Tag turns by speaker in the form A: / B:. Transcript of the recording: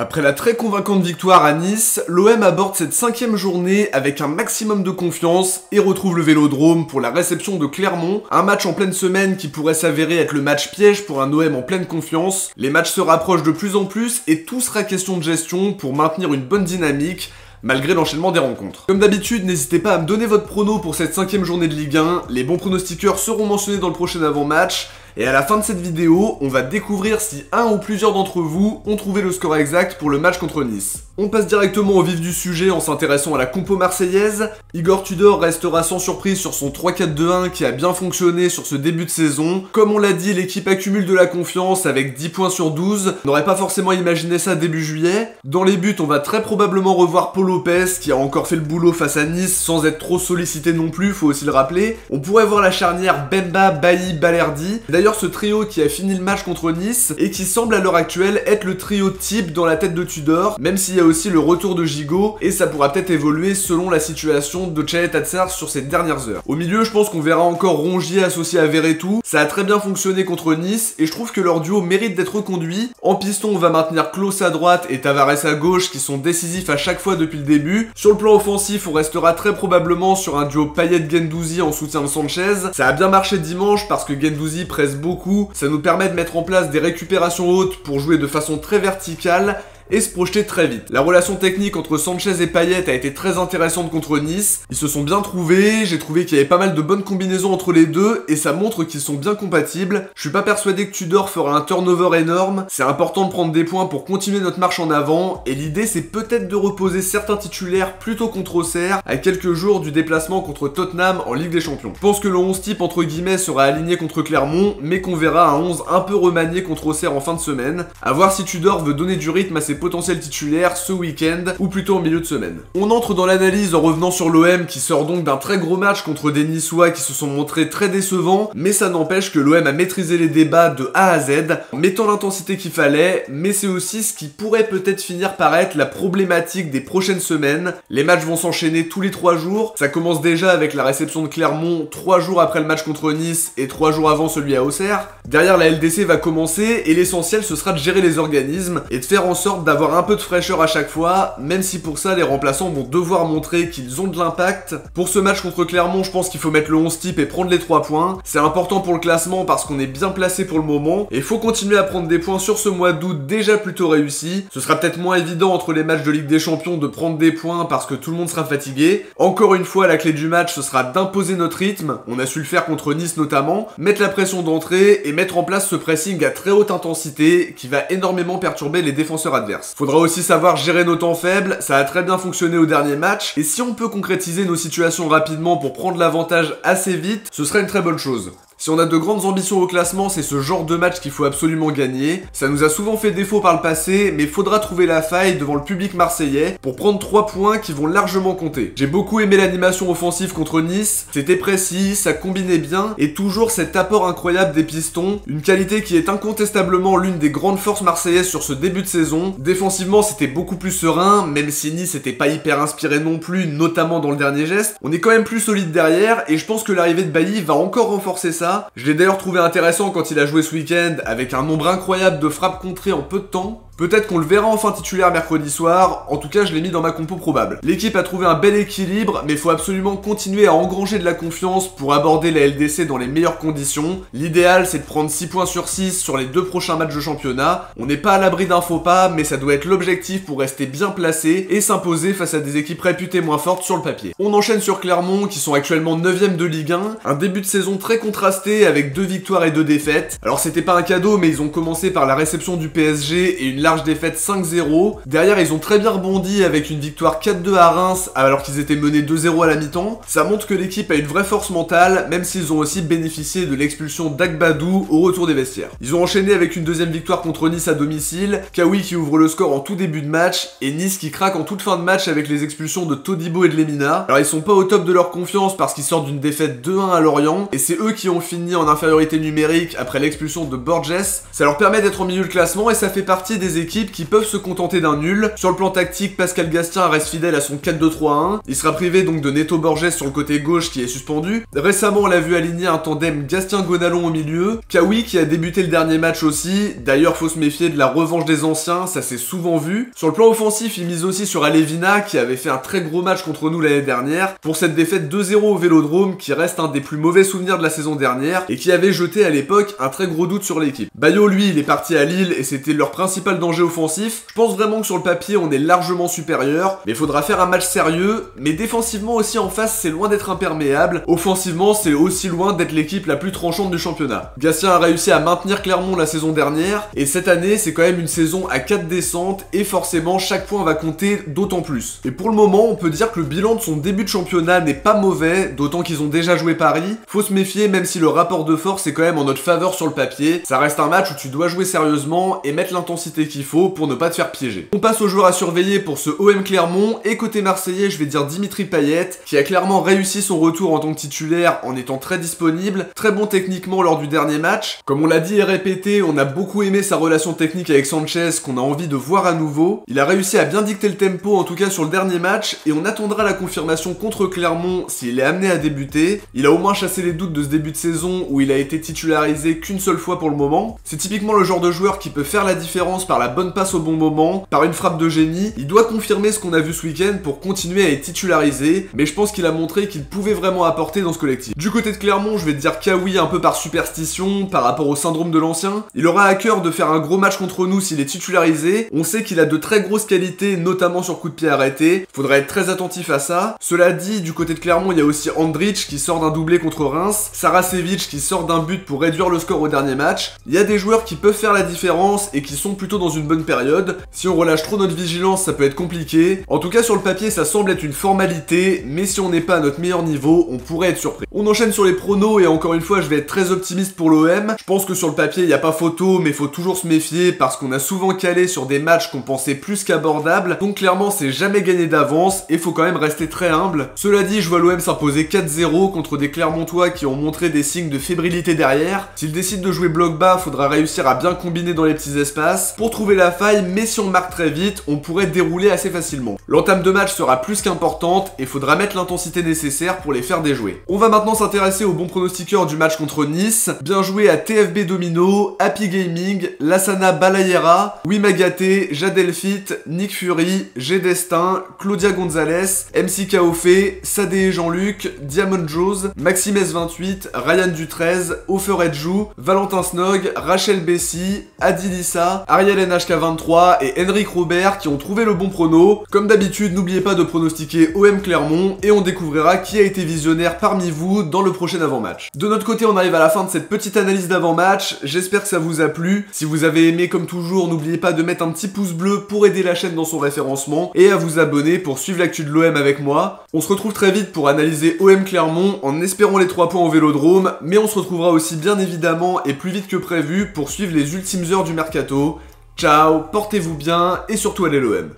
A: Après la très convaincante victoire à Nice, l'OM aborde cette 5e journée avec un maximum de confiance et retrouve le Vélodrome pour la réception de Clermont, un match en pleine semaine qui pourrait s'avérer être le match piège pour un OM en pleine confiance. Les matchs se rapprochent de plus en plus et tout sera question de gestion pour maintenir une bonne dynamique, malgré l'enchaînement des rencontres. Comme d'habitude, n'hésitez pas à me donner votre prono pour cette 5e journée de Ligue 1, les bons pronostiqueurs seront mentionnés dans le prochain avant-match, et à la fin de cette vidéo, on va découvrir si un ou plusieurs d'entre vous ont trouvé le score exact pour le match contre Nice. On passe directement au vif du sujet en s'intéressant à la compo marseillaise. Igor Tudor restera sans surprise sur son 3-4-2-1 qui a bien fonctionné sur ce début de saison. Comme on l'a dit, l'équipe accumule de la confiance avec 10 points sur 12. On n'aurait pas forcément imaginé ça début juillet. Dans les buts, on va très probablement revoir Paul Lopez qui a encore fait le boulot face à Nice sans être trop sollicité non plus, faut aussi le rappeler. On pourrait voir la charnière Bemba, Bailly, Balerdi. D'ailleurs, ce trio qui a fini le match contre Nice et qui semble à l'heure actuelle être le trio type dans la tête de Tudor, même s'il y a aussi le retour de Gigot et ça pourra peut-être évoluer selon la situation de Chalet Atsar sur ces dernières heures. Au milieu, je pense qu'on verra encore Rongier associé à Verretou. Ça a très bien fonctionné contre Nice et je trouve que leur duo mérite d'être reconduit. En piston, on va maintenir Klose à droite et Tavares à gauche qui sont décisifs à chaque fois depuis le début. Sur le plan offensif, on restera très probablement sur un duo Payet-Guendouzi en soutien de Sanchez. Ça a bien marché dimanche parce que Guendouzi presse beaucoup, ça nous permet de mettre en place des récupérations hautes pour jouer de façon très verticale et se projeter très vite. La relation technique entre Sanchez et Payet a été très intéressante contre Nice. Ils se sont bien trouvés, j'ai trouvé qu'il y avait pas mal de bonnes combinaisons entre les deux et ça montre qu'ils sont bien compatibles. Je suis pas persuadé que Tudor fera un turnover énorme, c'est important de prendre des points pour continuer notre marche en avant et l'idée c'est peut-être de reposer certains titulaires plutôt contre Auxerre à quelques jours du déplacement contre Tottenham en Ligue des Champions. Je pense que le 11 type entre guillemets sera aligné contre Clermont mais qu'on verra un 11 un peu remanié contre Auxerre en fin de semaine. À voir si Tudor veut donner du rythme à ses potentiels titulaires ce week-end ou plutôt en milieu de semaine. On entre dans l'analyse en revenant sur l'OM qui sort donc d'un très gros match contre des Niçois qui se sont montrés très décevants, mais ça n'empêche que l'OM a maîtrisé les débats de A à Z en mettant l'intensité qu'il fallait, mais c'est aussi ce qui pourrait peut-être finir par être la problématique des prochaines semaines. Les matchs vont s'enchaîner tous les 3 jours, ça commence déjà avec la réception de Clermont 3 jours après le match contre Nice et 3 jours avant celui à Auxerre. Derrière, la LDC va commencer et l'essentiel ce sera de gérer les organismes et de faire en sorte d'avoir un peu de fraîcheur à chaque fois, même si pour ça les remplaçants vont devoir montrer qu'ils ont de l'impact. Pour ce match contre Clermont, je pense qu'il faut mettre le 11 type et prendre les 3 points. C'est important pour le classement parce qu'on est bien placé pour le moment et il faut continuer à prendre des points sur ce mois d'août déjà plutôt réussi. Ce sera peut-être moins évident entre les matchs de Ligue des Champions de prendre des points parce que tout le monde sera fatigué. Encore une fois, la clé du match ce sera d'imposer notre rythme, on a su le faire contre Nice notamment, mettre la pression d'entrée et mettre en place ce pressing à très haute intensité qui va énormément perturber les défenseurs adverses. Faudra aussi savoir gérer nos temps faibles, ça a très bien fonctionné au dernier match, et si on peut concrétiser nos situations rapidement pour prendre l'avantage assez vite, ce serait une très bonne chose. Si on a de grandes ambitions au classement, c'est ce genre de match qu'il faut absolument gagner. Ça nous a souvent fait défaut par le passé, mais faudra trouver la faille devant le public marseillais pour prendre 3 points qui vont largement compter. J'ai beaucoup aimé l'animation offensive contre Nice, c'était précis, ça combinait bien, et toujours cet apport incroyable des pistons, une qualité qui est incontestablement l'une des grandes forces marseillaises sur ce début de saison. Défensivement, c'était beaucoup plus serein, même si Nice n'était pas hyper inspiré non plus, notamment dans le dernier geste. On est quand même plus solide derrière, et je pense que l'arrivée de Bailly va encore renforcer ça. Je l'ai d'ailleurs trouvé intéressant quand il a joué ce week-end avec un nombre incroyable de frappes contrées en peu de temps. Peut-être qu'on le verra enfin titulaire mercredi soir, en tout cas je l'ai mis dans ma compo probable. L'équipe a trouvé un bel équilibre, mais il faut absolument continuer à engranger de la confiance pour aborder la LDC dans les meilleures conditions. L'idéal c'est de prendre 6 points sur 6 sur les 2 prochains matchs de championnat. On n'est pas à l'abri d'un faux pas, mais ça doit être l'objectif pour rester bien placé et s'imposer face à des équipes réputées moins fortes sur le papier. On enchaîne sur Clermont qui sont actuellement 9ème de Ligue 1, un début de saison très contrasté avec 2 victoires et 2 défaites. Alors c'était pas un cadeau, mais ils ont commencé par la réception du PSG et une large défaite 5-0. Derrière, ils ont très bien rebondi avec une victoire 4-2 à Reims alors qu'ils étaient menés 2-0 à la mi-temps. Ça montre que l'équipe a une vraie force mentale, même s'ils ont aussi bénéficié de l'expulsion d'Agbadou au retour des vestiaires. Ils ont enchaîné avec une deuxième victoire contre Nice à domicile, Kawi qui ouvre le score en tout début de match et Nice qui craque en toute fin de match avec les expulsions de Todibo et de Lemina. Alors ils sont pas au top de leur confiance parce qu'ils sortent d'une défaite 2-1 à Lorient et c'est eux qui ont fini en infériorité numérique après l'expulsion de Borges. Ça leur permet d'être au milieu de classement et ça fait partie des des équipes qui peuvent se contenter d'un nul. Sur le plan tactique, Pascal Gastien reste fidèle à son 4-2-3-1. Il sera privé donc de Neto Borges sur le côté gauche qui est suspendu. Récemment, on l'a vu aligner un tandem Gastien-Gonalon au milieu. Kawi qui a débuté le dernier match aussi. D'ailleurs, faut se méfier de la revanche des anciens, ça s'est souvent vu. Sur le plan offensif, il mise aussi sur Alevina qui avait fait un très gros match contre nous l'année dernière pour cette défaite 2-0 au Vélodrome qui reste un des plus mauvais souvenirs de la saison dernière et qui avait jeté à l'époque un très gros doute sur l'équipe. Bayo lui, il est parti à Lille et c'était leur principal danger offensif. Je pense vraiment que sur le papier, on est largement supérieur, mais il faudra faire un match sérieux, mais défensivement aussi en face, c'est loin d'être imperméable. Offensivement, c'est aussi loin d'être l'équipe la plus tranchante du championnat. Gatien a réussi à maintenir Clermont la saison dernière, et cette année, c'est quand même une saison à 4 descentes, et forcément, chaque point va compter d'autant plus. Et pour le moment, on peut dire que le bilan de son début de championnat n'est pas mauvais, d'autant qu'ils ont déjà joué Paris. Faut se méfier, même si le rapport de force est quand même en notre faveur sur le papier. Ça reste un match où tu dois jouer sérieusement et mettre l'intensité qu'il faut pour ne pas te faire piéger. On passe aux joueurs à surveiller pour ce OM Clermont, et côté marseillais, je vais dire Dimitri Payet, qui a clairement réussi son retour en tant que titulaire en étant très disponible, très bon techniquement lors du dernier match. Comme on l'a dit et répété, on a beaucoup aimé sa relation technique avec Sanchez qu'on a envie de voir à nouveau. Il a réussi à bien dicter le tempo en tout cas sur le dernier match et on attendra la confirmation contre Clermont s'il est amené à débuter. Il a au moins chassé les doutes de ce début de saison où il a été titularisé qu'une seule fois pour le moment. C'est typiquement le genre de joueur qui peut faire la différence par la bonne passe au bon moment, par une frappe de génie. Il doit confirmer ce qu'on a vu ce week-end pour continuer à être titularisé, mais je pense qu'il a montré qu'il pouvait vraiment apporter dans ce collectif. Du côté de Clermont, je vais te dire Kawi un peu par superstition, par rapport au syndrome de l'ancien. Il aura à cœur de faire un gros match contre nous s'il est titularisé. On sait qu'il a de très grosses qualités, notamment sur coup de pied arrêté. Faudra être très attentif à ça. Cela dit, du côté de Clermont, il y a aussi Andrich qui sort d'un doublé contre Reims, Saracevic qui sort d'un but pour réduire le score au dernier match. Il y a des joueurs qui peuvent faire la différence et qui sont plutôt dans une bonne période. Si on relâche trop notre vigilance, ça peut être compliqué. En tout cas, sur le papier, ça semble être une formalité, mais si on n'est pas à notre meilleur niveau, on pourrait être surpris. On enchaîne sur les pronos et encore une fois, je vais être très optimiste pour l'OM. Je pense que sur le papier, il n'y a pas photo, mais faut toujours se méfier parce qu'on a souvent calé sur des matchs qu'on pensait plus qu'abordables. Donc clairement, c'est jamais gagné d'avance et faut quand même rester très humble. Cela dit, je vois l'OM s'imposer 4-0 contre des Clermontois qui ont montré des signes de fébrilité derrière. S'ils décident de jouer bloc bas, faudra réussir à bien combiner dans les petits espaces pour trouver la faille, mais si on marque très vite, on pourrait dérouler assez facilement. L'entame de match sera plus qu'importante et faudra mettre l'intensité nécessaire pour les faire déjouer. On va maintenant s'intéresser au bon pronostiqueur du match contre Nice. Bien joué à TFB Domino, Happy Gaming, Lassana Balayera, Wimagaté, Jadelfit, Nick Fury, G Destin, Claudia Gonzalez, MC Kaofé, Sadé Jean-Luc, Diamond Joes, Maxime S28, Ryan Du13, Ofer Edjou, Valentin Snog, Rachel Bessy, Adilissa, Ariel NHK23 et Henrik Robert qui ont trouvé le bon prono. Comme d'habitude, n'oubliez pas de pronostiquer OM Clermont et on découvrira qui a été visionnaire parmi vous dans le prochain avant-match. De notre côté, on arrive à la fin de cette petite analyse d'avant-match. J'espère que ça vous a plu. Si vous avez aimé, comme toujours, n'oubliez pas de mettre un petit pouce bleu pour aider la chaîne dans son référencement et à vous abonner pour suivre l'actu de l'OM avec moi. On se retrouve très vite pour analyser OM Clermont en espérant les 3 points au Vélodrome, mais on se retrouvera aussi bien évidemment et plus vite que prévu pour suivre les ultimes heures du mercato. Ciao, portez-vous bien et surtout allez l'OM.